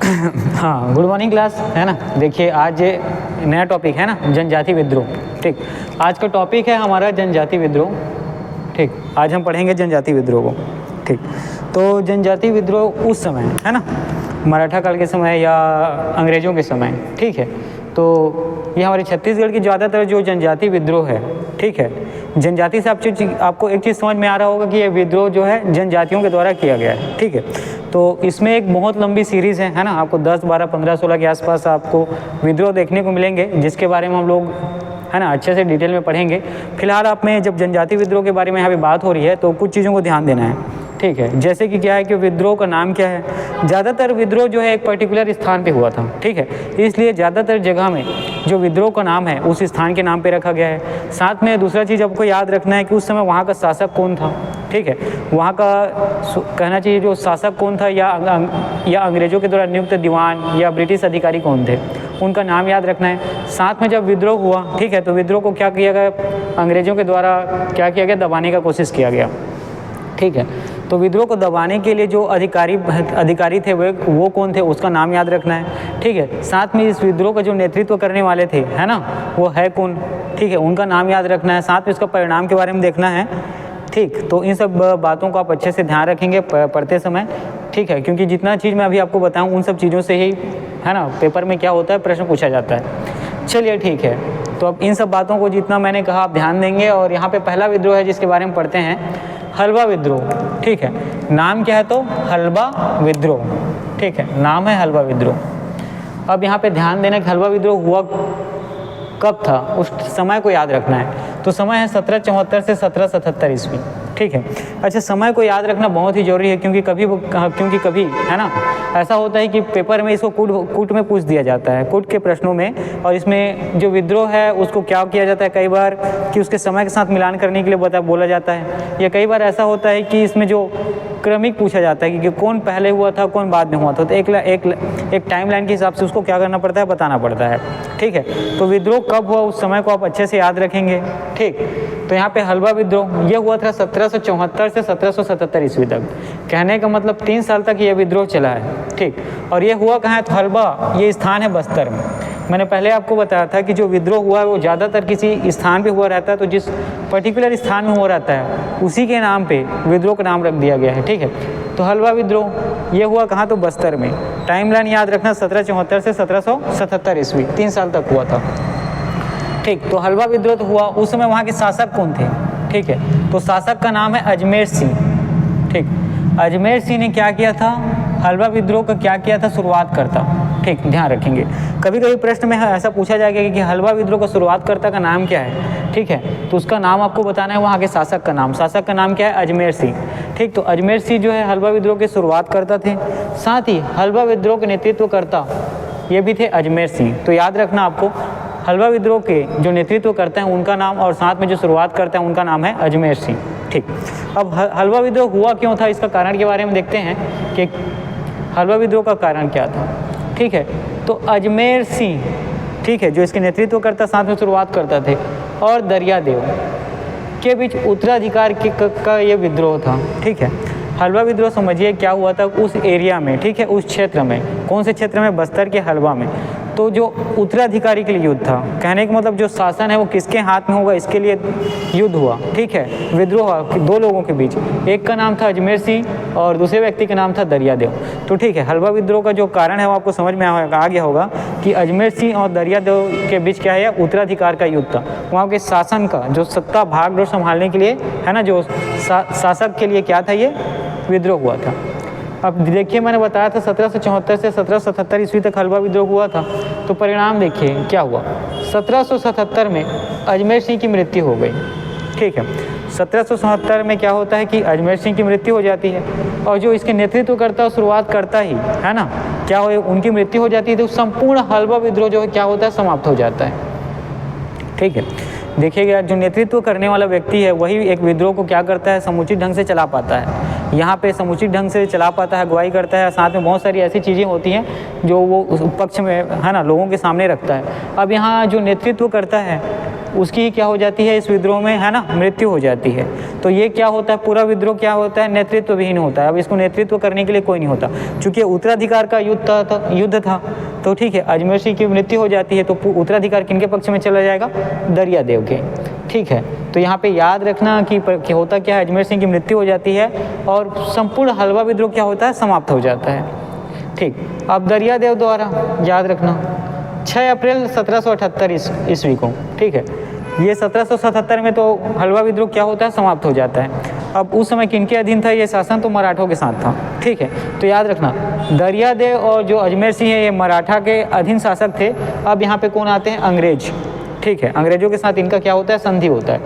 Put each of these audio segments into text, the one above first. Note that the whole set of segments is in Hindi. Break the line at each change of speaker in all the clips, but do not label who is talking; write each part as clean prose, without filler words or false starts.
हाँ, गुड मॉर्निंग क्लास, है ना। देखिए आज नया टॉपिक है ना, जनजाति विद्रोह। ठीक, आज का टॉपिक है हमारा जनजाति विद्रोह। ठीक, आज हम पढ़ेंगे जनजाति विद्रोह को। ठीक, तो जनजाति विद्रोह उस समय है ना, मराठा काल के समय या अंग्रेज़ों के समय। ठीक है, तो ये हमारे छत्तीसगढ़ की ज़्यादातर जो जनजाति विद्रोह है, ठीक है, जनजाति से आपको एक चीज़ समझ में आ रहा होगा कि ये विद्रोह जो है जनजातियों के द्वारा किया गया है। ठीक है, तो इसमें एक बहुत लंबी सीरीज़ है ना, आपको 10, 12, 15, 16 के आसपास आपको विद्रोह देखने को मिलेंगे, जिसके बारे में हम लोग है ना अच्छे से डिटेल में पढ़ेंगे। फिलहाल आप में जब जनजाति विद्रोह के बारे में यहाँ पे बात हो रही है तो कुछ चीज़ों को ध्यान देना है। ठीक है, जैसे कि क्या है कि विद्रोह का नाम क्या है। ज़्यादातर विद्रोह जो है एक पर्टिकुलर स्थान पे हुआ था। ठीक है, इसलिए ज़्यादातर जगह में जो विद्रोह का नाम है उस स्थान के नाम पे रखा गया है। साथ में दूसरा चीज़ आपको याद रखना है कि उस समय वहाँ का शासक कौन था। ठीक है, वहाँ का कहना चाहिए जो शासक कौन था, या अंग्रेज़ों के द्वारा नियुक्त दीवान या ब्रिटिश अधिकारी कौन थे, उनका नाम याद रखना है। साथ में जब विद्रोह हुआ, ठीक है, तो विद्रोह को क्या किया गया, अंग्रेज़ों के द्वारा क्या किया गया, दबाने का कोशिश किया गया। ठीक है, तो विद्रोह को दबाने के लिए जो अधिकारी थे वो कौन थे, उसका नाम याद रखना है। ठीक है, साथ में इस विद्रोह का जो नेतृत्व करने वाले थे, है ना, वो है कौन। ठीक है, उनका नाम याद रखना है। साथ में इसका परिणाम के बारे में देखना है। ठीक, तो इन सब बातों को आप अच्छे से ध्यान रखेंगे पढ़ते समय। ठीक है, क्योंकि जितना चीज़ मैं अभी आपको बताऊँ उन सब चीज़ों से ही है ना पेपर में क्या होता है, प्रश्न पूछा जाता है। चलिए ठीक है, तो अब इन सब बातों को जितना मैंने कहा आप ध्यान देंगे। और यहाँ पे पहला विद्रोह है जिसके बारे में पढ़ते हैं, हलवा विद्रोह। ठीक है, नाम क्या है तो हलवा विद्रोह। ठीक है, नाम है हलवा विद्रोह। अब यहाँ पे ध्यान देना कि हलवा विद्रोह हुआ कब था, उस समय को याद रखना है। तो समय है 1774 से 1777 ईस्वी। ठीक है, अच्छा, समय को याद रखना बहुत ही जरूरी है, क्योंकि कभी है ना ऐसा होता है कि पेपर में इसको कूट में पूछ दिया जाता है, कूट के प्रश्नों में। और इसमें जो विद्रोह है उसको क्या किया जाता है कई बार कि उसके समय के साथ मिलान करने के लिए बोला जाता है, या कई बार ऐसा होता है कि इसमें जो क्रमिक पूछा जाता है कि कौन पहले हुआ था कौन बाद में हुआ था, तो एक टाइमलाइन के हिसाब से उसको क्या करना पड़ता है, बताना पड़ता है। ठीक है, तो विद्रोह कब हुआ उस समय को आप अच्छे से याद रखेंगे। ठीक, तो यहाँ पे हलवा विद्रोह ये हुआ था 1774 से 1777 ईस्वी तक। कहने का मतलब 3 साल तक ये विद्रोह चला है। ठीक, और ये हुआ कहाँ है, तो हलवा ये स्थान है बस्तर में। मैंने पहले आपको बताया था कि जो विद्रोह हुआ है वो ज़्यादातर किसी स्थान पे हुआ रहता है, तो जिस पर्टिकुलर स्थान में हो रहता है उसी के नाम पे विद्रोह का नाम रख दिया गया है। ठीक है, तो हलवा विद्रोह ये हुआ कहाँ, तो बस्तर में। टाइमलाइन याद रखना 1774 से 1777 ईस्वी, 3 साल तक हुआ था। ठीक, तो हलवा विद्रोह तो हुआ, उस समय वहाँ के शासक कौन थे। ठीक है, तो शासक का नाम है अजमेर सिंह। ठीक, अजमेर सिंह ने क्या किया था, हलवा विद्रोह का क्या किया था, शुरुआत करता। ठीक, ध्यान रखेंगे, कभी कभी प्रश्न में ऐसा पूछा जाएगा कि हलवा विद्रोह का शुरुआतकर्ता का नाम क्या है। ठीक है, तो उसका नाम आपको बताना है, वहाँ के शासक का नाम। शासक का नाम क्या है, अजमेर सिंह। ठीक, तो अजमेर सिंह जो है हलवा विद्रोह के शुरुआत करता थे। साथ ही हलवा विद्रोह के नेतृत्व करता ये भी थे अजमेर सिंह। तो याद रखना आपको, हलवा विद्रोह के जो नेतृत्व करते हैं उनका नाम, और साथ में जो शुरुआत करते हैं उनका नाम है अजमेर सिंह। ठीक, अब हलवा विद्रोह हुआ क्यों था, इसका कारण के बारे में देखते हैं कि हलवा विद्रोह का कारण क्या था। ठीक है, तो अजमेर सिंह, ठीक है, जो इसके नेतृत्व करता साथ में शुरुआत करता थे, और दरियादेव के बीच उत्तराधिकार का ये विद्रोह था। ठीक है, हलवा विद्रोह समझिए क्या हुआ था उस एरिया में। ठीक है, उस क्षेत्र में, कौन से क्षेत्र में, बस्तर के हलवा में। तो जो उत्तराधिकारी के लिए युद्ध था, कहने का मतलब जो शासन है वो किसके हाथ में होगा, इसके लिए युद्ध हुआ। ठीक है, विद्रोह हुआ 2 लोगों के बीच, एक का नाम था अजमेर सिंह और दूसरे व्यक्ति का नाम था दरियादेव। तो ठीक है, हलवा विद्रोह का जो कारण है वो आपको समझ में आ गया होगा कि अजमेर सिंह और दरियादेव के बीच क्या है, उत्तराधिकार का युद्ध था। वहाँ के शासन का जो सत्ता भागदौड़ संभालने के लिए है ना, जो शासक के लिए क्या था, ये विद्रोह हुआ था। अब देखिए, मैंने बताया था 1774 से 1777 ईस्वी तक हलवा विद्रोह हुआ था। तो परिणाम देखिए क्या हुआ, 1777 में अजमेर सिंह की मृत्यु हो गई। ठीक है, 1777 में क्या होता है कि अजमेर सिंह की मृत्यु हो जाती है, और जो इसके नेतृत्व करता शुरुआत करता ही है ना, क्या हो, उनकी मृत्यु हो जाती है। तो संपूर्ण हलवा विद्रोह जो है क्या होता है, समाप्त हो जाता है। ठीक है, देखिएगा, जो नेतृत्व करने वाला व्यक्ति है वही एक विद्रोह को क्या करता है, समुचित ढंग से चला पाता है। यहाँ पे समुचित ढंग से चला पाता है, अगुवाई करता है, साथ में बहुत सारी ऐसी चीज़ें होती हैं जो वो उस पक्ष में है ना लोगों के सामने रखता है। अब यहाँ जो नेतृत्व करता है उसकी क्या हो जाती है इस विद्रोह में, है ना, मृत्यु हो जाती है। तो ये क्या होता है, पूरा विद्रोह क्या होता है, नेतृत्व विहीन होता है। अब इसको नेतृत्व करने के लिए कोई नहीं होता, चूंकि उत्तराधिकार का युद्ध था तो ठीक है, अजमेर सिंह की मृत्यु हो जाती है तो उत्तराधिकार किनके पक्ष में चला जाएगा, दरियादेव के। ठीक है, तो यहाँ पे याद रखना कि होता क्या है, अजमेर सिंह की मृत्यु हो जाती है और संपूर्ण हलवा विद्रोह क्या होता है, समाप्त हो जाता है। ठीक, अब दरियादेव द्वारा याद रखना 6 अप्रैल 1778 ईस्वी को, ठीक है, ये 1777 में तो हलवा विद्रोह क्या होता है, समाप्त हो जाता है। अब उस समय किनके अधीन था ये शासन, तो मराठों के साथ था। ठीक है, तो याद रखना दरियादेव और जो अजमेर सिंह है ये मराठा के अधीन शासक थे। अब यहाँ पे कौन आते हैं, अंग्रेज। ठीक है, अंग्रेजों के साथ इनका क्या होता है, संधि होता है।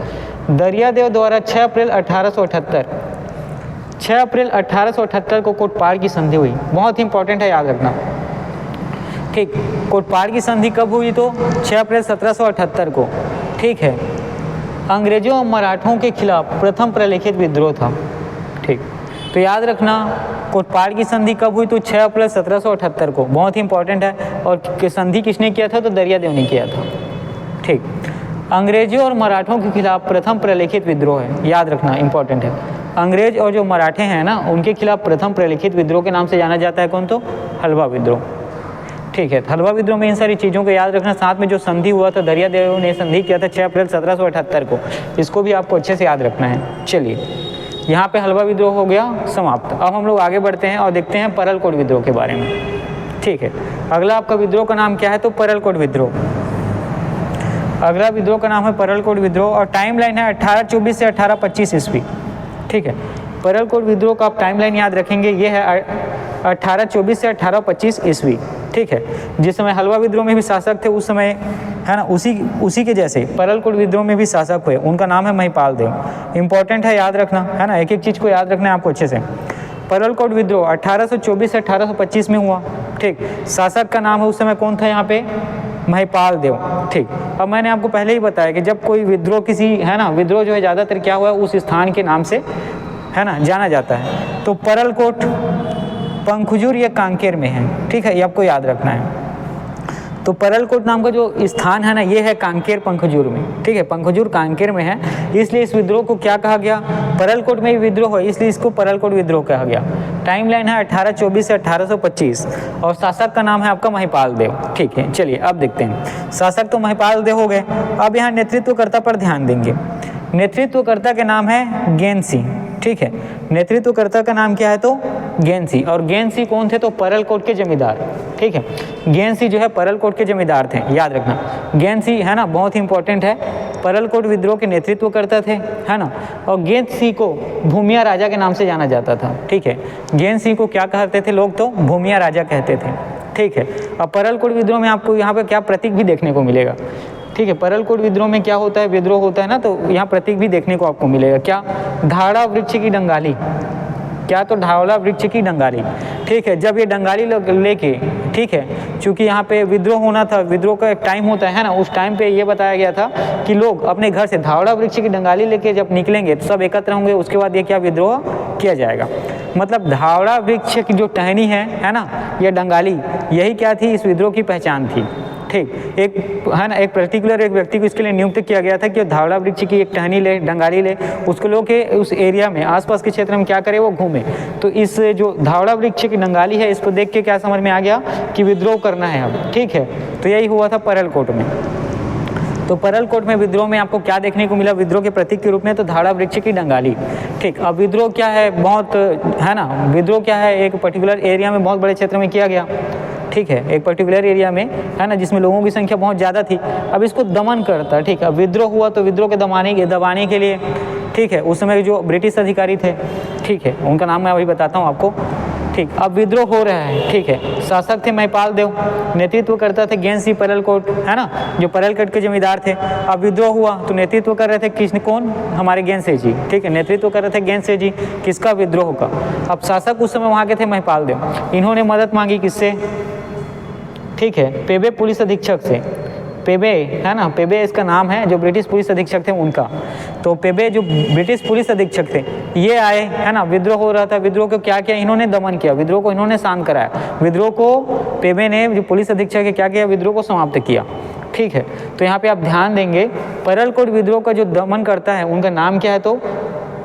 दरियादेव द्वारा 6 अप्रैल 1878 को कोटपाड़ की संधि हुई, बहुत ही इंपॉर्टेंट है, याद रखना। ठीक, कोटपाड़ की संधि कब हुई, तो 6 अप्रैल 1778 को। ठीक है, अंग्रेजों और मराठों के खिलाफ प्रथम प्रलेखित विद्रोह था। ठीक, तो याद रखना कोटपाड़ की संधि कब हुई, तो 6 अप्रैल 1778 को, बहुत ही इंपॉर्टेंट है। और संधि किसने किया था, तो दरियादेव ने किया था। ठीक, अंग्रेजों और मराठों के खिलाफ प्रथम प्रलेखित विद्रोह है, याद रखना, इंपॉर्टेंट है। अंग्रेज और जो मराठे हैं ना, उनके खिलाफ प्रथम प्रलेखित विद्रोह के नाम से जाना जाता है, कौन, तो हलवा विद्रोह। ठीक है, हलवा विद्रोह में इन सारी चीज़ों को याद रखना। साथ में जो संधि हुआ था, दरियादेव ने संधि किया था 6 अप्रैल 1778 को, इसको भी आपको अच्छे से याद रखना है। चलिए, यहाँ पे हलवा विद्रोह हो गया समाप्त। अब हम लोग आगे बढ़ते हैं और देखते हैं परलकोट विद्रोह के बारे में। ठीक है, अगला आपका विद्रोह का नाम क्या है, तो परलकोट विद्रोह। अगला विद्रोह का नाम है परलकोट विद्रोह और टाइम लाइन है 1824 से 1825 ईस्वी। ठीक है, परलकोट विद्रोह का आप टाइम लाइन याद रखेंगे, ये है 1824 से 1825 ईस्वी। ठीक है, जिस समय हलवा विद्रोह में भी शासक थे उस समय, है ना, उसी के जैसे परलकोट विद्रोह में भी शासक हुए, उनका नाम है महिपाल देव। इंपॉर्टेंट है, याद रखना, है ना, एक एक चीज़ को याद रखना है आपको अच्छे से। परलकोट विद्रोह 1824 से 1825 में हुआ। ठीक, शासक का नाम है उस समय कौन था यहाँ पे, महिपाल देव। ठीक, अब मैंने आपको पहले ही बताया कि जब कोई विद्रोह किसी, है ना, विद्रोह जो है ज़्यादातर क्या हुआ है, उस स्थान के नाम से, है ना, जाना जाता है। तो परलकोट पंखुजूर या कांकेर में है। ठीक है, ये आपको याद रखना है। तो परलकोट नाम का जो स्थान है ना, ये है कांकेर पंखुजूर में। ठीक है, पंखुजूर कांकेर में है, इसलिए इस विद्रोह को क्या कहा गया, परलकोट में ही विद्रोह है, इसलिए इसको परलकोट विद्रोह कहा गया। टाइम लाइन है 1824 से 1825 और शासक का नाम है आपका महिपाल देव। ठीक है, चलिए अब देखते हैं। शासक तो महिपाल देव हो गए, अब यहाँ नेतृत्वकर्ता पर ध्यान देंगे। नेतृत्वकर्ता के नाम है ज्ञान सिंह। ठीक है, नेतृत्वकर्ता का नाम क्या है, तो ज्ञान सिंह। और ज्ञान सिंह कौन थे, तो परलकोट के जमींदार। ठीक है, ज्ञान सिंह जो है परलकोट के जमींदार थे, याद रखना। ज्ञान सिंह, है ना, बहुत ही इंपॉर्टेंट है, परलकोट विद्रोह के नेतृत्व करता थे, है ना। और ज्ञान सिंह को भूमिया राजा के नाम से जाना जाता था। ठीक है, ज्ञान सिंह को क्या कहते थे लोग, तो भूमिया राजा कहते थे। ठीक है, अब परलकोट विद्रोह में आपको यहाँ पे क्या प्रतीक भी देखने को मिलेगा। ठीक है, परलकोट विद्रोह में क्या होता है, विद्रोह होता है ना, तो यहाँ प्रतीक भी देखने को आपको मिलेगा। क्या, धावड़ा वृक्ष की डंगाली। क्या, तो धावड़ा वृक्ष की डंगाली। ठीक है, जब ये डंगाली लेके, ठीक है, चूंकि यहाँ पे विद्रोह होना था, विद्रोह का एक टाइम होता है ना, उस टाइम पे ये बताया गया था कि लोग अपने घर से धावड़ा वृक्ष की डंगाली लेके जब निकलेंगे तो सब एकत्र होंगे, उसके बाद ये क्या विद्रोह किया जाएगा। मतलब धावड़ा वृक्ष की जो टहनी है ना, ये डंगाली, यही क्या थी, इस विद्रोह की पहचान थी। ठीक, एक, है ना, एक पर्टिकुलर एक व्यक्ति को इसके लिए नियुक्त किया गया था कि धावड़ा वृक्ष की एक टहनी ले, डंगाली ले, उसको लोग के उस एरिया में, आसपास के क्षेत्र में क्या करे, वो घूमे। तो इस जो धावड़ा वृक्ष की डंगाली है, इसको देख के क्या समझ में आ गया कि विद्रोह करना है अब। ठीक है, तो यही हुआ था परलकोट में। तो परलकोट में विद्रोह में आपको क्या देखने को मिला, विद्रोह के प्रतीक के रूप में, तो धावड़ा वृक्ष की डंगाली। ठीक, अब विद्रोह क्या है, बहुत, है ना, विद्रोह क्या है, एक पर्टिकुलर एरिया में, बहुत बड़े क्षेत्र में किया गया। ठीक है, एक पर्टिकुलर एरिया में, है ना, जिसमें लोगों की संख्या बहुत ज़्यादा थी। अब इसको दमन करता। ठीक, अब विद्रोह हुआ तो विद्रोह के दबाने के लिए, ठीक है, उस समय जो ब्रिटिश अधिकारी थे, ठीक है, उनका नाम मैं अभी बताता हूँ आपको। ठीक, अब विद्रोह हो रहा है। ठीक है, शासक थे महिपाल देव, नेतृत्व करता थे ज्ञान सिंह परलकोट, है ना, जो परलकोट के जमींदार थे। अब विद्रोह हुआ तो नेतृत्व कर रहे थे किसने, कौन, हमारे ज्ञान सिंह जी। ठीक है, नेतृत्व कर रहे थे ज्ञान सिंह जी, किसका, विद्रोह का। अब शासक उस समय वहाँ के थे महिपाल देव, इन्होंने मदद मांगी किससे, ठीक है, पेबे पुलिस अधीक्षक से। पेबे, है ना, पेबे इसका नाम है, जो ब्रिटिश पुलिस अधीक्षक थे उनका। तो पेबे जो ब्रिटिश पुलिस अधीक्षक थे, ये आए, है ना, विद्रोह हो रहा था, विद्रोह को क्या किया इन्होंने, दमन किया, विद्रोह को इन्होंने शांत कराया। विद्रोह को पेबे ने, जो पुलिस अधीक्षक है, क्या किया, विद्रोह को समाप्त किया। ठीक है। तो यहाँ पे आप ध्यान देंगे परलकोट विद्रोह का जो दमन करता है उनका नाम क्या है, तो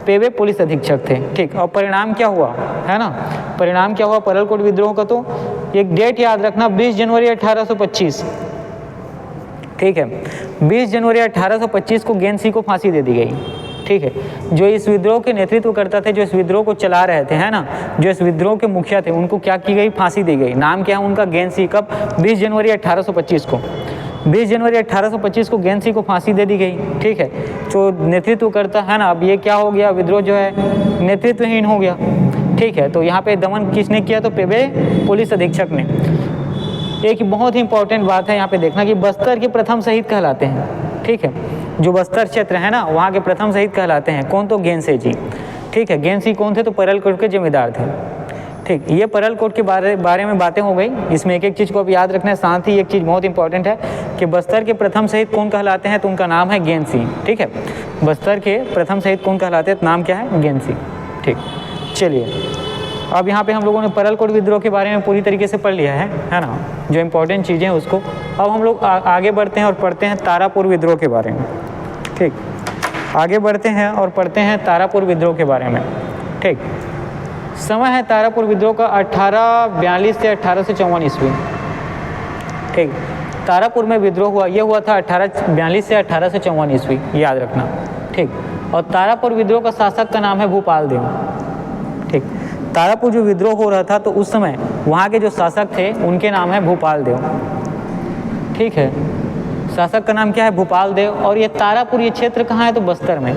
पेवे पुलिस अधीक्षक थे, ठीक। और परिणाम क्या हुआ है ना, परिणाम क्या हुआ परलकोट विद्रोह का, तो एक डेट याद रखना 20 जनवरी 1825, ठीक है। 20 जनवरी 1825 को गेन सिंह को फांसी दे दी गई, ठीक है। जो इस विद्रोह के नेतृत्व करता थे, जो इस विद्रोह को चला रहे थे, है ना, जो इस विद्रोह के मुखिया थे, उनको क्या की गई, फांसी दी गई। नाम क्या है उनका, गेन सिंह। कब, 20 जनवरी 1825 को। 20 जनवरी 1825 को गेन सिंह को फांसी दे दी गई, ठीक है। जो नेतृत्व करता है ना, अब ये क्या हो गया, विद्रोह जो है नेतृत्वहीन हो गया, ठीक है। तो यहाँ पे दमन किसने किया, तो पेवे पुलिस अधीक्षक ने। एक बहुत ही इंपॉर्टेंट बात है यहाँ पे देखना कि बस्तर के प्रथम शहीद कहलाते हैं, ठीक है। जो बस्तर क्षेत्र है ना, वहाँ के प्रथम शहीद कहलाते हैं कौन, तो गेन सिंह जी, ठीक है। गेन सिंह कौन थे, तो परलकोट के जमींदार थे, ठीक। ये परलकोट के बारे में बातें हो गई। इसमें एक एक चीज़ को आप याद रखना है। साथ ही एक चीज़ बहुत इंपॉर्टेंट है कि बस्तर के प्रथम शहीद कौन कहलाते हैं, तो उनका नाम है गेन सिंह, ठीक है। बस्तर के प्रथम शहीद कौन कहलाते हैं, तो नाम क्या है, गेन सिंह, ठीक। चलिए अब यहाँ पे हम लोगों ने परलकोट विद्रोह के बारे में पूरी तरीके से पढ़ लिया है ना, जो इंपॉर्टेंट चीज़ें हैं उसको। अब हम लोग आगे बढ़ते हैं और पढ़ते हैं तारापुर विद्रोह के बारे में, ठीक। आगे बढ़ते हैं और पढ़ते हैं तारापुर विद्रोह के बारे में, ठीक। समय है तारापुर विद्रोह का 1842 से 1854 ईस्वी, ठीक। तारापुर में विद्रोह हुआ, ये हुआ था 1842 से 1854 ईस्वी, याद रखना, ठीक। और तारापुर विद्रोह का शासक का नाम है भूपाल देव, ठीक। तारापुर जो विद्रोह हो रहा था तो उस समय वहाँ के जो शासक थे उनके नाम है भूपाल देव, ठीक है। शासक का नाम क्या है, भूपाल देव। और ये तारापुर ये क्षेत्र कहाँ है, तो बस्तर में,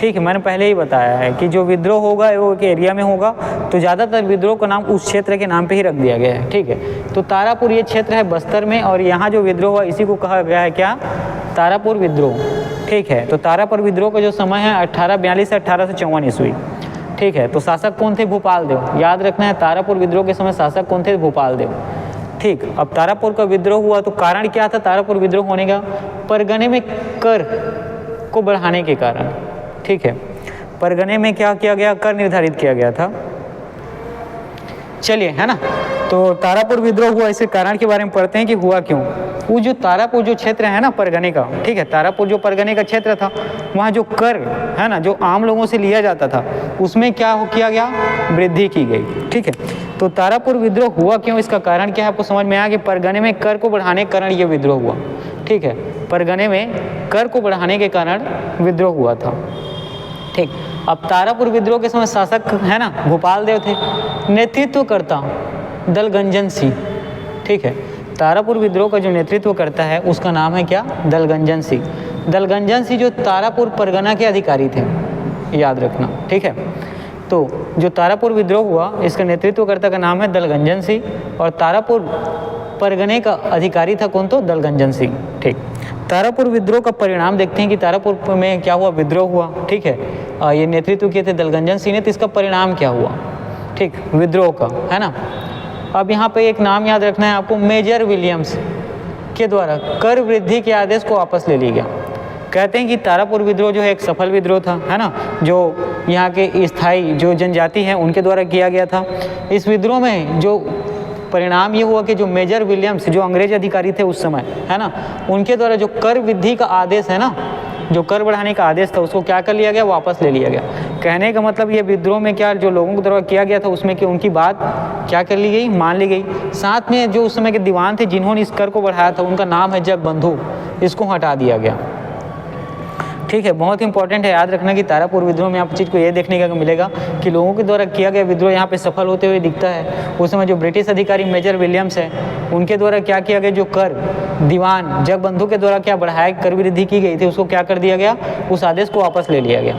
ठीक है। मैंने पहले ही बताया है कि जो विद्रोह होगा वो एक एरिया में होगा, तो ज़्यादातर विद्रोह का नाम उस क्षेत्र के नाम पे ही रख दिया गया है, ठीक है। तो तारापुर ये क्षेत्र है बस्तर में, और यहाँ जो विद्रोह हुआ इसी को कहा गया है क्या, तारापुर विद्रोह, ठीक है। तो तारापुर विद्रोह का जो समय है 1842 से 1854 ईस्वी, ठीक है। तो शासक कौन थे, भूपाल देव, याद रखना है। तारापुर विद्रोह के समय शासक कौन थे, भूपाल देव, ठीक। अब तारापुर का विद्रोह हुआ तो कारण क्या था तारापुर विद्रोह होने का, परगने में कर को बढ़ाने के कारण, ठीक है। परगने में क्या किया गया, कर निर्धारित किया गया था। चलिए, है ना। तो तारापुर विद्रोह हुआ, इसके कारण के बारे में पढ़ते हैं कि हुआ क्यों। वो जो तारापुर जो क्षेत्र है ना परगने का, ठीक है, तारापुर जो परगने का क्षेत्र था, वहाँ जो कर है ना, जो आम लोगों से लिया जाता था, उसमें क्या किया गया, वृद्धि की गई, ठीक है। तो तारापुर विद्रोह हुआ क्यों, इसका कारण क्या है, आपको समझ में आया कि परगने में कर को बढ़ाने के कारण ये विद्रोह हुआ, ठीक है। परगने में कर को बढ़ाने के कारण विद्रोह हुआ था, ठीक। अब तारापुर विद्रोह के समय शासक है ना भूपाल देव थे, नेतृत्व करता दलगंजन सिंह, ठीक है। तारापुर विद्रोह का जो नेतृत्व करता है उसका नाम है क्या, दलगंजन सिंह। दलगंजन सिंह जो तारापुर परगना के अधिकारी थे, याद रखना, ठीक है। तो जो तारापुर विद्रोह हुआ इसका नेतृत्वकर्ता का नाम है दलगंजन सिंह, और तारापुर परगने का अधिकारी था कौन, तो दलगंजन सिंह, ठीक। तारापुर विद्रोह का परिणाम देखते हैं कि तारापुर में क्या हुआ, विद्रोह हुआ, ठीक है। ये नेतृत्व किए थे दलगंजन सिंह ने, तो इसका परिणाम क्या हुआ, ठीक, विद्रोह का, है ना। अब यहाँ पे एक नाम याद रखना है आपको, मेजर विलियम्स के द्वारा कर वृद्धि के आदेश को वापस ले लिया गया। कहते हैं कि तारापुर विद्रोह जो है एक सफल विद्रोह था, है ना, जो यहाँ के स्थायी जो जनजाति हैं उनके द्वारा किया गया था। इस विद्रोह में जो परिणाम ये हुआ कि जो मेजर विलियम्स जो अंग्रेज अधिकारी थे उस समय, है ना, उनके द्वारा जो कर वृद्धि का आदेश है ना, जो कर बढ़ाने का आदेश था उसको क्या कर लिया गया, वापस ले लिया गया। कहने का मतलब ये विद्रोह में क्या जो लोगों के द्वारा किया गया था उसमें कि उनकी बात क्या कर ली गई, मान ली गई। साथ में जो उस समय के दीवान थे जिन्होंने इस कर को बढ़ाया था उनका नाम है जगबंधु, इसको हटा दिया गया, ठीक है। बहुत इंपॉर्टेंट है, याद रखना कि तारापुर विद्रोह में आप चीज़ को ये देखने का मिलेगा कि लोगों के द्वारा किया गया विद्रोह यहाँ पे सफल होते हुए दिखता है। उस समय जो ब्रिटिश अधिकारी मेजर विलियम्स है उनके द्वारा क्या किया गया, जो कर दीवान जगबंधु के द्वारा क्या बढ़ाया कर वृद्धि की गई थी उसको क्या कर दिया गया, उस आदेश को वापस ले लिया गया,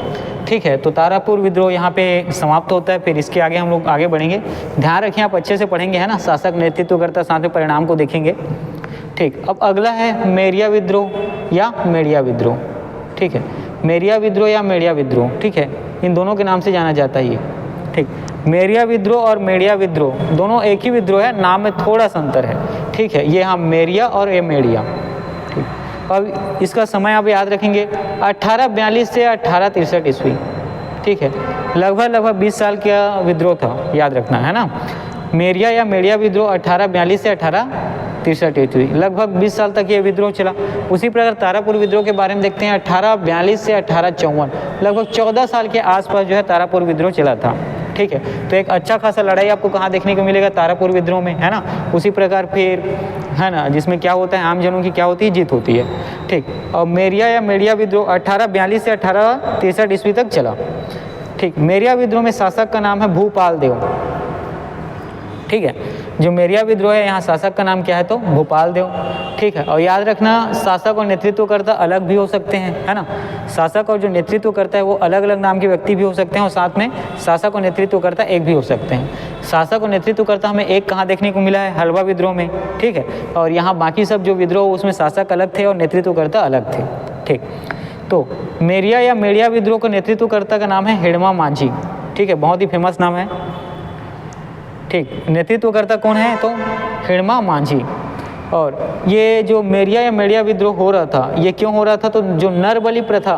ठीक है। तो तारापुर विद्रोह यहाँ पे समाप्त होता है। फिर इसके आगे हम लोग आगे बढ़ेंगे, ध्यान रखें आप अच्छे से पढ़ेंगे, है ना, शासक नेतृत्व करता, साथ में परिणाम को देखेंगे, ठीक। अब अगला है मेरिया विद्रोह या मेड़िया विद्रोह, ठीक है। मेरिया विद्रोह या मेड़िया विद्रोह, ठीक है, इन दोनों के नाम से जाना जाता है ये, ठीक। मेरिया विद्रोह और मेड़िया विद्रोह दोनों एक ही विद्रोह है, नाम में थोड़ा सा अंतर है, ठीक है। ये हाँ मेरिया और ये मेड़िया, ठीक। अब इसका समय आप याद रखेंगे 1842 से 1863 ईस्वी, ठीक है। लगभग 20 साल का विद्रोह था, याद रखना, है ना। मेरिया या मेड़िया विद्रोह 1842 से 1863 63 ईस्वी, लगभग 20 साल तक ये विद्रोह चला। उसी प्रकार तारापुर विद्रोह के बारे में देखते हैं 1842 से 1854, लगभग 14 साल के आसपास जो है तारापुर विद्रोह चला था। ठीक है, तो एक अच्छा खासा लड़ाई आपको कहाँ देखने को मिलेगा, तारापुर विद्रोह में, है ना। उसी प्रकार फिर है ना, जिसमें क्या होता है, आम जनों की क्या होती है, जीत होती है। ठीक, और मेरिया या मेड़िया विद्रोह 1842 से 1863 ईस्वी तक चला। ठीक, मेरिया विद्रोह में शासक का नाम है भूपाल देव। ठीक है, जो मेरिया विद्रोह है यहाँ शासक का नाम क्या है, तो भूपाल देव। ठीक है, और याद रखना शासक और नेतृत्वकर्ता अलग भी हो सकते हैं, है ना। शासक और जो नेतृत्व करता है वो अलग अलग नाम के व्यक्ति भी हो सकते हैं, और साथ में शासक और नेतृत्वकर्ता एक भी हो सकते हैं। शासक और नेतृत्वकर्ता हमें एक कहाँ देखने को मिला है, हलवा विद्रोह में। ठीक है, और यहाँ बाकी सब जो विद्रोह उसमें शासक अलग थे और नेतृत्वकर्ता अलग थे। ठीक, तो मेरिया या मेड़िया विद्रोह का नेतृत्वकर्ता का नाम है हिड़मा माझी। ठीक है, बहुत ही फेमस नाम है। ठीक, नेतृत्वकर्ता कौन है, तो हिड़मा माझी। और ये जो मेरिया या मेड़िया विद्रोह हो रहा था, ये क्यों हो रहा था, तो जो नरबली प्रथा,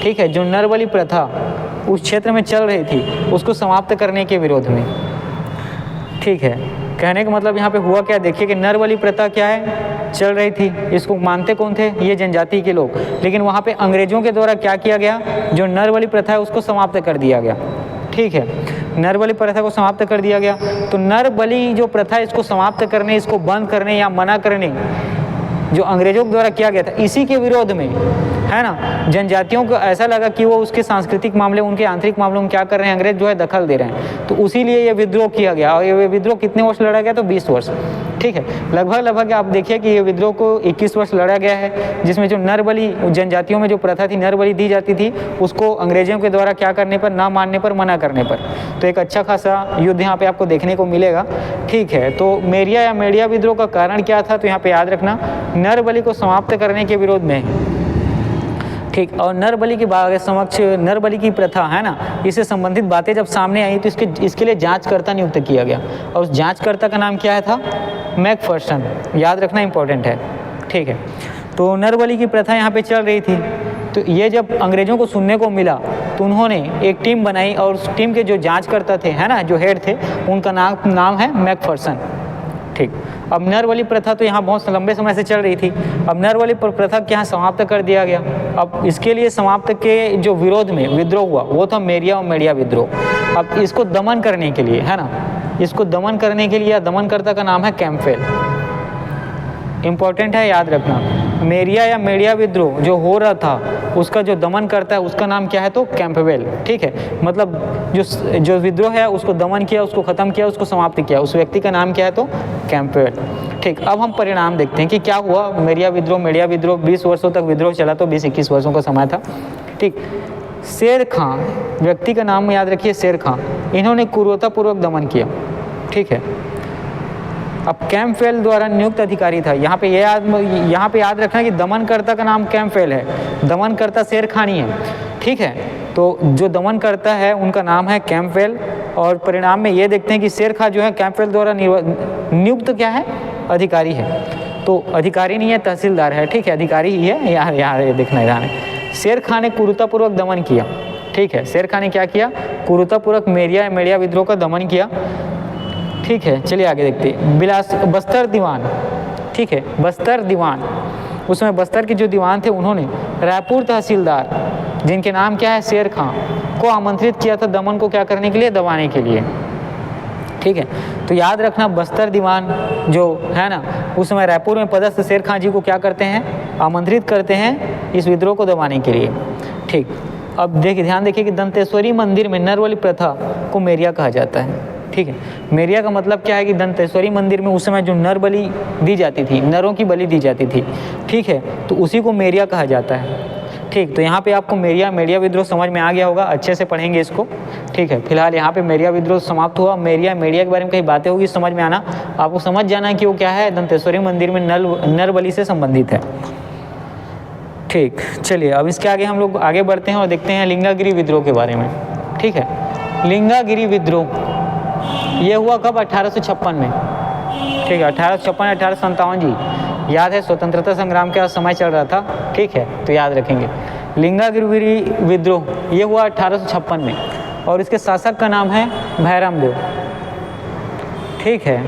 ठीक है, जो नरबली प्रथा उस क्षेत्र में चल रही थी उसको समाप्त करने के विरोध में। ठीक है, कहने का मतलब यहाँ पे हुआ क्या, देखिए कि नरबली प्रथा क्या है, चल रही थी। इसको मानते कौन थे, ये जनजाति के लोग। लेकिन वहाँ पे अंग्रेजों के द्वारा क्या किया गया, जो नरबली प्रथा है उसको समाप्त कर दिया गया। ठीक है, नरबली प्रथा को समाप्त कर दिया गया। तो नरबली जो प्रथा है इसको समाप्त करने, इसको बंद करने या मना करने जो अंग्रेजों के द्वारा किया गया था, इसी के विरोध में, है ना, जनजातियों को ऐसा लगा कि वो उसके सांस्कृतिक मामले, उनके आंतरिक मामलों में क्या कर रहे हैं, अंग्रेज जो है दखल दे रहे हैं। तो उसी लिए ये विद्रोह किया गया, और ये विद्रोह कितने वर्ष लड़ा गया, तो 20 वर्ष। ठीक है, लगभग आप देखिए कि ये विद्रोह को 21 वर्ष लड़ा गया है, जिसमें जो नरबली जनजातियों में जो प्रथा थी, नरबली दी जाती थी, उसको अंग्रेजों के द्वारा क्या करने पर, ना मानने पर, मना करने पर। तो एक अच्छा खासा युद्ध यहाँ पे आपको देखने को मिलेगा। ठीक है, तो मेरिया या मेड़िया विद्रोह का कारण क्या था, तो यहाँ पे याद रखना नरबली को समाप्त करने के विरोध में। ठीक, और नरबली के समक्ष नरबली की प्रथा, है ना, इससे संबंधित बातें जब सामने आई तो इसके लिए जांचकर्ता नियुक्त किया गया, और उस जांचकर्ता का नाम क्या था, मैकफर्सन। याद रखना इंपॉर्टेंट है। ठीक है, तो नरबली की प्रथा यहाँ पे चल रही थी। तो ये जब अंग्रेजों को सुनने को मिला तो उन्होंने एक टीम बनाई, और उस टीम के जो जांचकर्ता थे, है ना, जो हेड थे, उनका नाम है मैकफर्सन। ठीक, अब नरबली प्रथा तो यहाँ बहुत लंबे समय से चल रही थी। अब नरबली प्रथा के यहाँ समाप्त कर दिया गया। अब इसके लिए समाप्त के जो विरोध में विद्रोह हुआ वो था मेरिया और मेड़िया विद्रोह। अब इसको दमन करने के लिए, है ना, इसको दमन करने के लिए दमनकर्ता का नाम है कैम्पबेल। इंपॉर्टेंट है, याद रखना। मेरिया या मेड़िया विद्रोह जो हो रहा था उसका जो दमन करता है उसका नाम क्या है, तो कैम्पबेल। ठीक है, मतलब जो विद्रोह है उसको दमन किया, उसको ख़त्म किया, उसको समाप्त किया, उस व्यक्ति का नाम क्या है, तो कैम्पबेल। ठीक, अब हम परिणाम देखते हैं कि क्या हुआ। मेरिया विद्रोह मेड़िया विद्रोह 20 वर्षों तक विद्रोह चला, तो 20-21 वर्षों का समय था। ठीक, शेर खां व्यक्ति का नाम याद रखिए, शेर खां, इन्होंने क्रूरतापूर्वक दमन किया। ठीक है, अब कैम्पबेल द्वारा नियुक्त अधिकारी था। यहाँ पे याद रखना कि दमनकर्ता का नाम कैम्पबेल है, दमनकर्ता शेर खां नहीं है। ठीक है, तो जो दमनकर्ता है उनका नाम है कैम्पबेल, और परिणाम में ये देखते हैं कि शेर खां जो है कैम्पबेल द्वारा नियुक्त क्या है, अधिकारी है। तो अधिकारी नहीं है, तहसीलदार है। ठीक है, अधिकारी ही है, यहाँ देखना है। शेर खां ने क्रूरतापूर्वक दमन किया। ठीक है, शेर खां ने क्या किया, क्रूरतापूर्वक मेरिया मेड़िया विद्रोह का दमन किया। ठीक है, चलिए आगे देखते हैं। बस्तर दीवान, ठीक है, बस्तर दीवान, उसमें बस्तर के जो दीवान थे उन्होंने रायपुर तहसीलदार, जिनके नाम क्या है, शेर खां, को आमंत्रित किया था दमन को क्या करने के लिए, दबाने के लिए। ठीक है, तो याद रखना बस्तर दीवान जो है ना, उस समय रायपुर में पदस्थ शेर खां जी को क्या करते हैं, आमंत्रित करते हैं इस विद्रोह को दबाने के लिए। ठीक, अब ध्यान देखिए कि दंतेश्वरी मंदिर में नरबली प्रथा को मेरिया कहा जाता है। ठीक है, मेरिया का मतलब क्या है कि दंतेश्वरी मंदिर में उस समय जो नर बलि दी जाती थी, नरों की बलि दी जाती थी। ठीक है, तो उसी को मेरिया कहा जाता है। ठीक, तो यहाँ पे आपको मेरिया मेड़िया विद्रोह समझ में आ गया होगा, अच्छे से पढ़ेंगे इसको। ठीक है, फिलहाल यहाँ पे मेरिया विद्रोह समाप्त हुआ। मेरिया मेड़िया के बारे में कई बातें होगी, समझ में आना, आपको समझ जाना कि वो क्या है, दंतेश्वरी मंदिर में नर बलि से संबंधित है। ठीक, चलिए अब इसके आगे हम लोग आगे बढ़ते हैं और देखते हैं लिंगागिरी विद्रोह के बारे में। ठीक है, लिंगागिरी विद्रोह ये हुआ कब, 1856 में। ठीक है, 1856-1857 जी, याद है, स्वतंत्रता संग्राम का समय चल रहा था। ठीक है, तो याद रखेंगे। लिंगागिरी विद्रोह ये हुआ 1856 में, और इसके शासक का नाम है भैरम देव। ठीक है,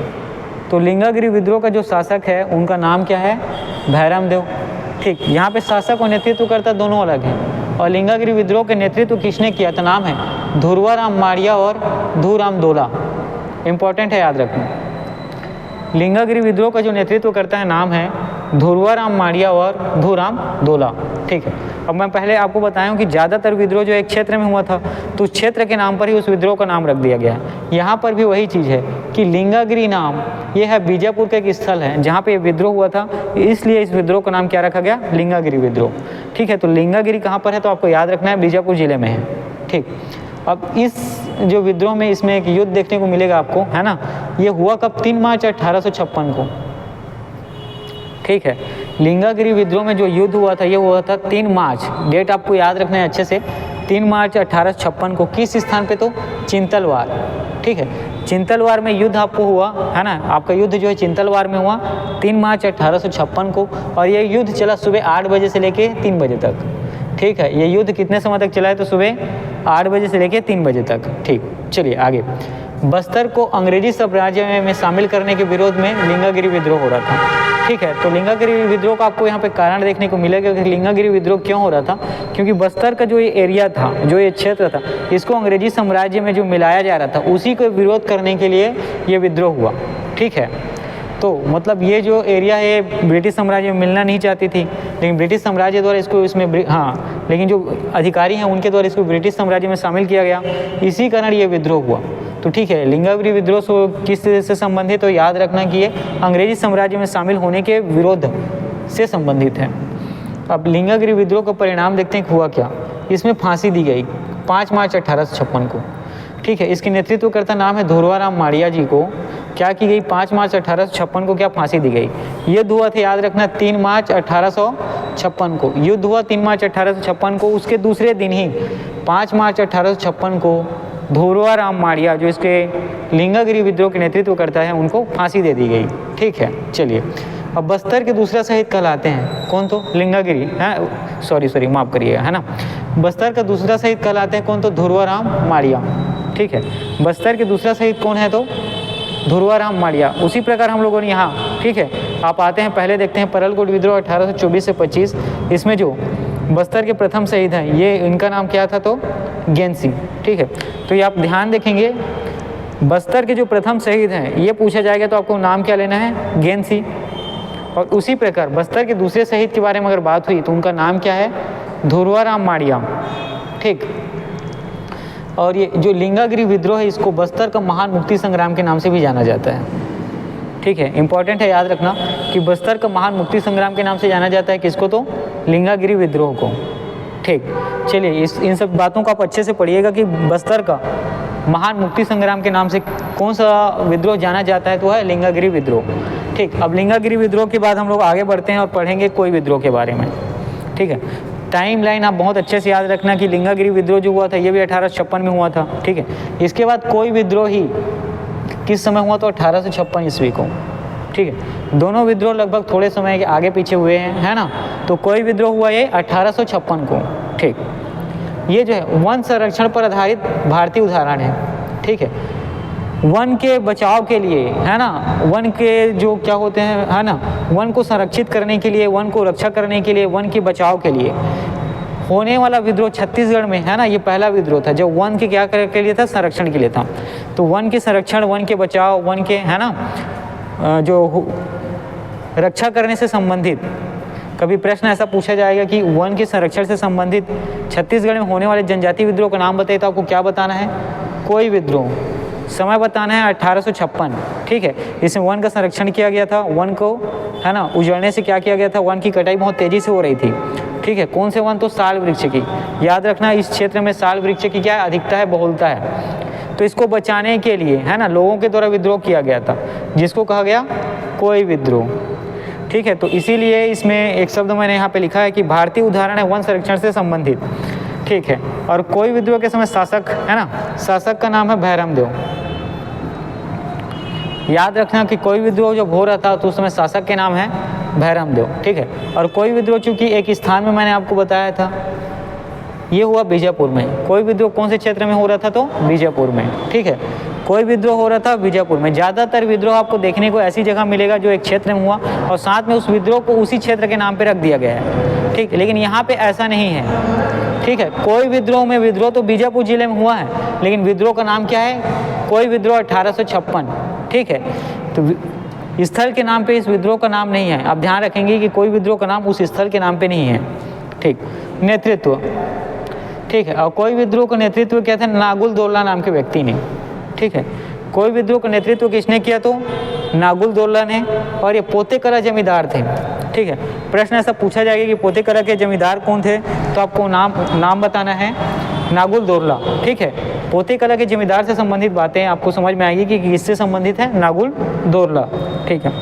तो लिंगागिरी विद्रोह का जो शासक है उनका नाम क्या है? भैरम देव। ठीक, यहाँ पे शासक और नेतृत्वकर्ता दोनों अलग हैं। और लिंगागिरी विद्रोह के नेतृत्व किसने किया था? नाम है धुर्वाराम माड़िया और धूराम दोला। इंपॉर्टेंट है, याद रखना। लिंगागिरी विद्रोह का जो नेतृत्व करता है नाम है धुर्वाराम माड़िया और धूराम दोला। ठीक है, अब मैं पहले आपको बताया हूँ कि ज़्यादातर विद्रोह जो एक क्षेत्र में हुआ था तो उस क्षेत्र के नाम पर ही उस विद्रोह का नाम रख दिया गया है। यहाँ पर भी वही चीज़ है कि लिंगागिरी नाम ये है बीजापुर का एक स्थल है जहाँ पे ये विद्रोह हुआ था, इसलिए इस विद्रोह का नाम क्या रखा गया? लिंगागिरी विद्रोह। ठीक है, तो लिंगागिरी कहाँ पर है तो आपको याद रखना है, बीजापुर जिले में है। ठीक, अब इस जो विद्रोह में इसमें एक युद्ध देखने को मिलेगा आपको, है ना। ये हुआ कब? 3 मार्च 1856 को। ठीक है, लिंगागिरी विद्रोह में जो युद्ध हुआ था ये हुआ था 3 मार्च। डेट आपको याद रखना है अच्छे से, 3 मार्च 1856 को। किस स्थान पे? तो चिंतलवार। ठीक है, चिंतलवार में युद्ध आपको हुआ, है ना। आपका युद्ध जो है चिंतलवार में हुआ 3 मार्च 1856 को। और ये युद्ध चला सुबह 8 बजे से लेके 3 बजे तक। ठीक है, ये युद्ध कितने समय तक चला है? तो सुबह 8 बजे से लेके 3 बजे तक। ठीक, चलिए आगे। बस्तर को अंग्रेजी साम्राज्य में शामिल करने के विरोध में लिंगागिरी विद्रोह हो रहा था। ठीक है, तो लिंगागिरी विद्रोह का आपको यहाँ पे कारण देखने को मिलेगा कि लिंगागिरी विद्रोह क्यों हो रहा था, क्योंकि बस्तर का जो ये एरिया था, जो ये क्षेत्र था, इसको अंग्रेजी साम्राज्य में जो मिलाया जा रहा था उसी को विरोध करने के लिए ये विद्रोह हुआ। ठीक है, तो मतलब ये जो एरिया है ब्रिटिश साम्राज्य में मिलना नहीं चाहती थी, लेकिन ब्रिटिश साम्राज्य द्वारा इसको इसमें लेकिन जो अधिकारी हैं उनके द्वारा इसको ब्रिटिश साम्राज्य में शामिल किया गया, इसी कारण ये विद्रोह हुआ। तो ठीक है, लिंगागिरी विद्रोह किस से संबंधित तो याद रखना कि ये अंग्रेजी साम्राज्य में शामिल होने के विरोध से संबंधित है। अब लिंगागिरी विद्रोह का परिणाम देखते हैं हुआ क्या। इसमें फांसी दी गई 5 मार्च 1856 को। ठीक है, इसके नेतृत्वकर्ता नाम है धुर्वाराम माड़िया जी को क्या की गई? 5 मार्च 1856 को क्या फांसी दी गई। युद्ध हुआ था, याद रखना, 3 मार्च 1856 को। युद्ध हुआ 3 मार्च 1856 को। उसके दूसरे दिन ही 5 मार्च 1856 को धुर्वाराम माड़िया जो इसके लिंगागिरी विद्रोह के नेतृत्व करता है उनको फांसी दे दी गई। ठीक है, चलिए अब बस्तर के दूसरा शहीद कहलाते हैं कौन? तो लिंगागिरी है, सॉरी माफ़ करिएगा, है ना। बस्तर का दूसरा शहीद कहलाते हैं कौन? तो धुर्वाराम माड़िया। ठीक है, बस्तर के दूसरा शहीद कौन है? तो धुर्वाराम माड़िया। उसी प्रकार हम लोगों ने यहाँ, ठीक है, आप आते हैं पहले देखते हैं परलकोट विद्रोह 1824 से 25। इसमें जो बस्तर के प्रथम शहीद हैं ये इनका नाम क्या था? तो ज्ञान सिंह। ठीक है, तो ये आप ध्यान देखेंगे, बस्तर के जो प्रथम शहीद हैं ये पूछा जाएगा तो आपको नाम क्या लेना है? ज्ञान सिंह। और उसी प्रकार बस्तर के दूसरे शहीद के बारे में अगर बात हुई तो उनका नाम क्या है? धुर्वाराम माड़िया। ठीक, और ये जो लिंगागिरी विद्रोह है इसको बस्तर का महान मुक्ति संग्राम के नाम से भी जाना जाता है। ठीक है, इंपॉर्टेंट है, याद रखना कि बस्तर का महान मुक्ति संग्राम के नाम से जाना जाता है किसको? तो लिंगागिरी विद्रोह को। ठीक, चलिए इन सब बातों को आप अच्छे से पढ़िएगा कि बस्तर का महान मुक्ति संग्राम के नाम से कौन सा विद्रोह जाना जाता है? तो है लिंगागिरी विद्रोह। ठीक, अब लिंगागिरी विद्रोह के बाद हम लोग आगे बढ़ते हैं और पढ़ेंगे कोई विद्रोह के बारे में। ठीक है, टाइम लाइन आप बहुत अच्छे से याद रखना कि लिंगागिरी विद्रोह जो हुआ था ये भी 1856 में हुआ था। ठीक है, इसके बाद कोई विद्रोह ही किस समय हुआ? तो 1856 ईस्वी को। ठीक है, दोनों विद्रोह लगभग थोड़े समय के आगे पीछे हुए हैं, है ना। तो कोई विद्रोह हुआ ये 1856 को। ठीक, ये जो है वन संरक्षण पर आधारित भारतीय उदाहरण है। ठीक है, वन के बचाव के लिए, है ना, वन के जो क्या होते हैं, है ना, वन को संरक्षित करने के लिए, वन को रक्षा करने के लिए, वन के बचाव के लिए होने वाला विद्रोह छत्तीसगढ़ में, है ना। ये पहला विद्रोह था जो वन के क्या के लिए था? संरक्षण के लिए था। तो वन के संरक्षण, वन के बचाव, वन के, है ना, जो रक्षा करने से संबंधित कभी प्रश्न ऐसा पूछा जाएगा कि वन के संरक्षण से संबंधित छत्तीसगढ़ में होने वाले जनजातीय विद्रोह का नाम बताइए, तो आपको क्या बताना है? कोई विद्रोह। समय बताना है 1856। ठीक है, इसमें वन का संरक्षण किया गया था, वन को, है ना, उजड़ने से क्या किया गया था? वन की कटाई बहुत तेजी से हो रही थी। ठीक है, कौन से वन? तो साल वृक्ष की। याद रखना इस क्षेत्र में साल वृक्ष की क्या अधिकता है? बहुलता है। तो इसको बचाने के लिए, है ना, लोगों के द्वारा विद्रोह किया गया था जिसको कहा गया कोई विद्रोह। ठीक है, तो इसीलिए इसमें एक शब्द मैंने यहाँ पे लिखा है कि भारतीय उदाहरण है वन संरक्षण से संबंधित। ठीक है, और कोई विद्रोह के समय शासक, है ना, शासक का नाम है भैरम देव। याद रखना कि कोई विद्रोह जब हो रहा था तो उस समय शासक के नाम है भैरम देव। ठीक है, और कोई विद्रोह चूंकि एक स्थान में मैंने आपको बताया था ये हुआ बीजापुर में। कोई विद्रोह कौन से क्षेत्र में हो रहा था? तो बीजापुर में। ठीक है, कोई विद्रोह हो रहा था बीजापुर में। ज़्यादातर विद्रोह आपको देखने को ऐसी जगह मिलेगा जो एक क्षेत्र में हुआ और साथ में उस विद्रोह को उसी क्षेत्र के नाम पे रख दिया गया है, ठीक। लेकिन यहाँ पे ऐसा नहीं है, ठीक है। कोई विद्रोह में, विद्रोह तो बीजापुर जिले में हुआ है, लेकिन विद्रोह का नाम क्या है? कोई विद्रोह 1856, ठीक है। तो स्थल के नाम पे इस विद्रोह का नाम नहीं है। आप ध्यान रखेंगे कि कोई विद्रोह का नाम उस स्थल के नाम पे नहीं है, ठीक। नेतृत्व, ठीक है। और कोई विद्रोह का नेतृत्व किया था नागुलदौला नाम के व्यक्ति ने, ठीक है। कोई विद्रोह का नेतृत्व किसने किया? तो नागुलदौला ने। और ये पोतेकरा जमींदार थे, ठीक है। प्रश्न ऐसा पूछा जाएगा कि पोतेकरा के जमींदार कौन थे, तो आपको नाम बताना है नागुलदौला, ठीक है। पोतेकरा के जमींदार से संबंधित बातें आपको समझ में आएगी कि किससे संबंधित है? नागुलदौला, ठीक है।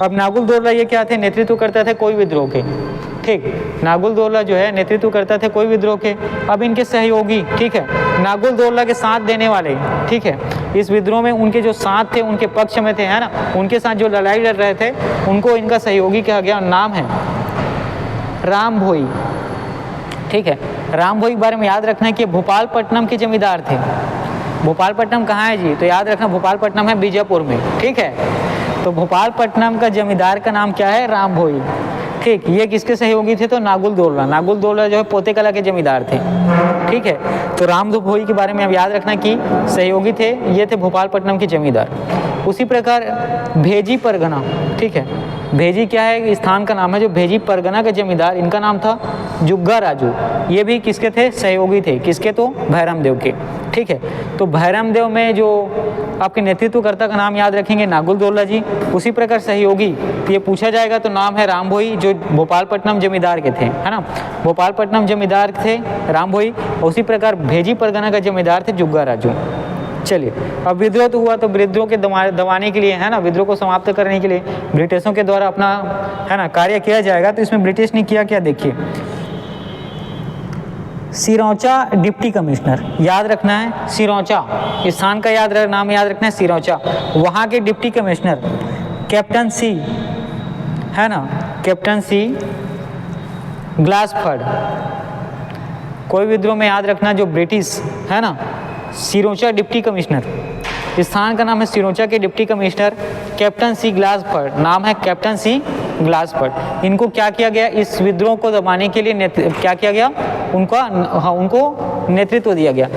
अब नागुलदौला ये क्या थे? नेतृत्व करते थे कोई विद्रोह के, ठीक। नागुलदौला जो है नेतृत्व करते थे कोई विद्रोह के। अब इनके सहयोगी, ठीक है, नागुलदौला के साथ देने वाले, ठीक है, इस विद्रोह में उनके जो साथ थे, उनके पक्ष में थे, है ना, उनके साथ जो लड़ाई लड़ रहे थे, उनको इनका सहयोगी कहा गया। नाम है राम भोई, ठीक है। राम भोई के बारे में याद रखना है कि भोपालपट्टनम के जमींदार थे। भोपालपट्टनम कहाँ है जी? तो याद रखना भोपालपट्टनम है बीजापुर में, ठीक है। तो भोपालपट्टनम का जमींदार का नाम क्या है? राम भोई, ठीक। ये किसके सहयोगी थे? तो नागुलदौला। नागुलदौला जो है पोतेकला के जमींदार थे, ठीक है। तो राम भोई के बारे में अब याद रखना कि सहयोगी थे, ये थे भोपालपट्टनम के जमींदार। उसी प्रकार भेजी परगना, ठीक है। भेजी क्या है? स्थान का नाम है। जो भेजी परगना के जमींदार, इनका नाम था जुग्गा राजू। ये भी किसके थे? सहयोगी थे। किसके? तो भैरम देव के, ठीक है। तो भैरम देव में जो आपके नेतृत्वकर्ता का नाम याद रखेंगे नागुलदौला जी। उसी प्रकार सहयोगी ये पूछा जाएगा तो नाम है राम भोई, जो भोपालपट्टनम जमींदार के थे, है ना। भोपालपट्टनम जमींदार थे राम भोई। उसी प्रकार भेजी परगना का जमींदार थे जुग्गा राजू। चलिए, अब विद्रोह तो हुआ, तो विद्रोह के दबाने के लिए, है ना, विद्रोह को समाप्त करने के लिए ब्रिटिशों के द्वारा अपना, है ना, कार्य किया जाएगा। तो इसमें ब्रिटिश ने किया क्या? देखिए, सिरौंचा डिप्टी कमिश्नर, याद रखना है सिरौंचा, इस स्थान का नाम याद रखना है सिरौंचा। वहाँ के डिप्टी कमिश्नर कैप्टन सी, है ना, कैप्टन सी ग्लासफर्ड। कोई विद्रोह में याद रखना जो ब्रिटिश, है ना, सिरौंचा डिप्टी कमिश्नर, स्थान का नाम है सिरौंचा के डिप्टी कमिश्नर कैप्टन सी ग्लासफर्ड, नाम है कैप्टन सी ग्लासफर्ड। इनको क्या किया गया? इस विद्रोह को दबाने के लिए क्या किया गया? उनको नेतृत्व दिया गया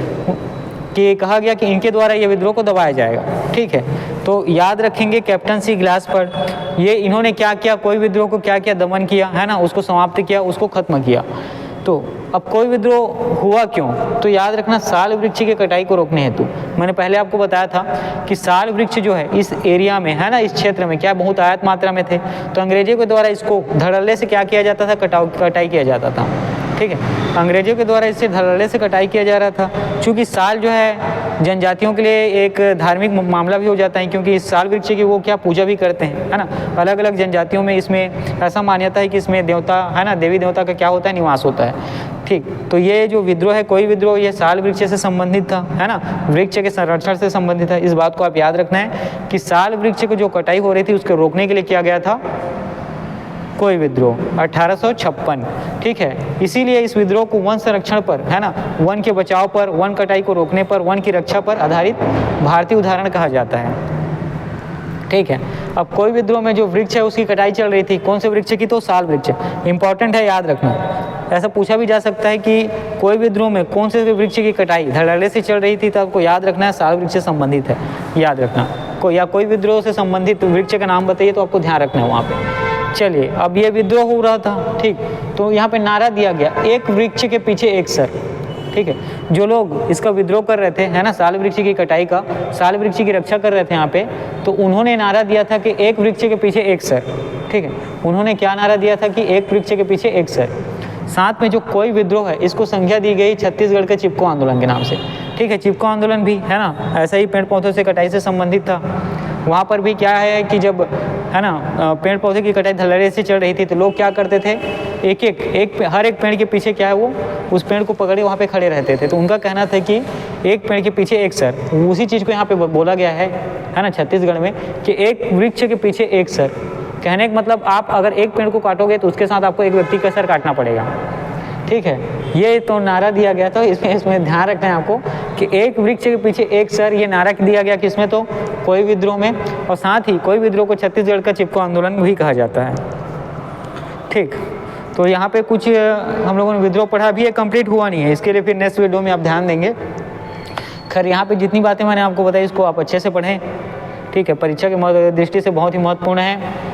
कि कहा गया कि इनके द्वारा ये विद्रोह को दबाया जाएगा, ठीक है। तो याद रखेंगे कैप्टन सी ग्लासफर्ड, ये इन्होंने क्या किया? कोई विद्रोह को क्या किया? दमन किया, है ना, उसको समाप्त किया, उसको खत्म किया। तो अब कोई विद्रोह हुआ क्यों? तो याद रखना साल वृक्ष की कटाई को रोकने हेतु। मैंने पहले आपको बताया था कि साल वृक्ष जो है इस एरिया में, है ना, इस क्षेत्र में क्या बहुत आयत मात्रा में थे। तो अंग्रेजों के द्वारा इसको धड़ल्ले से क्या किया जाता था? कटाई किया जाता था, ठीक है। अंग्रेजों के द्वारा इससे धड़ल्ले से कटाई किया जा रहा था। चूँकि साल जो है जनजातियों के लिए एक धार्मिक मामला भी हो जाता है, क्योंकि इस साल वृक्ष की वो क्या पूजा भी करते हैं, है ना। अलग अलग जनजातियों में इसमें ऐसा मान्यता है कि इसमें देवता, है ना, देवी देवता का क्या होता है? निवास होता है, ठीक। तो ये जो विद्रोह है, कोई विद्रोह, ये साल वृक्ष से संबंधित था, है ना, वृक्ष के संरक्षण से संबंधित था। इस बात को आप याद रखना है कि साल वृक्ष को जो कटाई हो रही थी उसको रोकने के लिए किया गया था कोई विद्रोह 1856, ठीक है। इसीलिए इस विद्रोह को वन संरक्षण पर, है ना, वन के बचाव पर, वन कटाई को रोकने पर, वन की रक्षा पर आधारित भारतीय उदाहरण कहा जाता है, ठीक है। अब कोई विद्रोह में जो वृक्ष है उसकी कटाई चल रही थी, कौन से वृक्ष की? तो साल वृक्ष। इंपॉर्टेंट है, याद रखना। ऐसा पूछा भी जा सकता है कि कोई विद्रोह में कौन से वृक्ष की कटाई धड़ल्ले से चल रही थी, तो आपको याद रखना है साल वृक्ष से संबंधित है, याद रखना। कोई विद्रोह से संबंधित वृक्ष का नाम बताइए तो आपको ध्यान रखना है वहाँ पे। चलिए, अब ये विद्रोह हो रहा था, ठीक। तो यहाँ पे नारा दिया गया, एक वृक्ष के पीछे एक सर, ठीक है। जो लोग इसका विद्रोह कर रहे थे, है ना, साल वृक्ष की कटाई का, साल वृक्ष की रक्षा कर रहे थे यहाँ पे, तो उन्होंने नारा दिया था कि एक वृक्ष के पीछे एक सर, ठीक है। उन्होंने क्या नारा दिया था? कि एक वृक्ष के पीछे एक सर। साथ में जो कोई विद्रोह है इसको संज्ञा दी गई छत्तीसगढ़ के चिपको आंदोलन के नाम से, ठीक है। चिपको आंदोलन भी, है ना, ऐसा ही पेड़ पौधों से कटाई से संबंधित था। वहाँ पर भी क्या है कि जब, है ना, पेड़ पौधे की कटाई धड़ल्ले से चल रही थी तो लोग क्या करते थे? हर एक पेड़ के पीछे क्या है, वो उस पेड़ को पकड़े वहाँ पे खड़े रहते थे। तो उनका कहना था कि एक पेड़ के पीछे एक सर। उसी चीज़ को यहाँ पे बोला गया है ना, छत्तीसगढ़ में, कि एक वृक्ष के पीछे एक सर। कहने का मतलब, आप अगर एक पेड़ को काटोगे तो उसके साथ आपको एक व्यक्ति का सर काटना पड़ेगा, ठीक है, ये तो नारा दिया गया था। इसमें ध्यान रखना है आपको कि एक वृक्ष के पीछे एक सर, ये नारा दिया गया किसमें, तो कोई विद्रोह में। और साथ ही कोई विद्रोह को छत्तीसगढ़ का चिपको आंदोलन भी कहा जाता है। ठीक, तो यहाँ पे कुछ हम लोगों ने विद्रोह पढ़ा, अभी ये कंप्लीट हुआ नहीं है, इसके लिए फिर नेक्स्ट वीडियो में आप ध्यान देंगे। खैर यहाँ पे जितनी बातें मैंने आपको बताई इसको आप अच्छे से पढ़ें। ठीक है, परीक्षा की दृष्टि से बहुत ही महत्वपूर्ण है।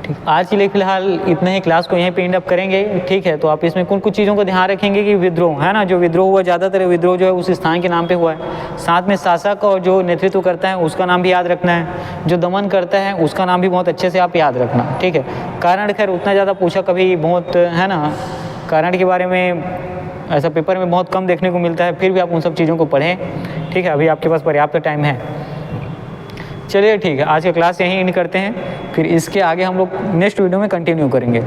ठीक, आज के लिए फिलहाल इतने ही, क्लास को यहीं पे एंड अप करेंगे। ठीक है, तो आप इसमें कुछ चीज़ों को ध्यान रखेंगे कि विद्रोह है ना, जो विद्रोह हुआ, ज़्यादातर विद्रोह जो है उस स्थान के नाम पे हुआ है। साथ में शासक और जो नेतृत्व करता है उसका नाम भी याद रखना है, जो दमन करता है उसका नाम भी बहुत अच्छे से आप याद रखना। ठीक है, कारण खैर उतना ज़्यादा पूछा कभी बहुत है ना, कारण के बारे में ऐसा पेपर में बहुत कम देखने को मिलता है, फिर भी आप उन सब चीज़ों को पढ़ें। ठीक है, अभी आपके पास पर्याप्त टाइम है। चलिए ठीक है, आज की क्लास यहीं एंड करते हैं, फिर इसके आगे हम लोग नेक्स्ट वीडियो में कंटिन्यू करेंगे।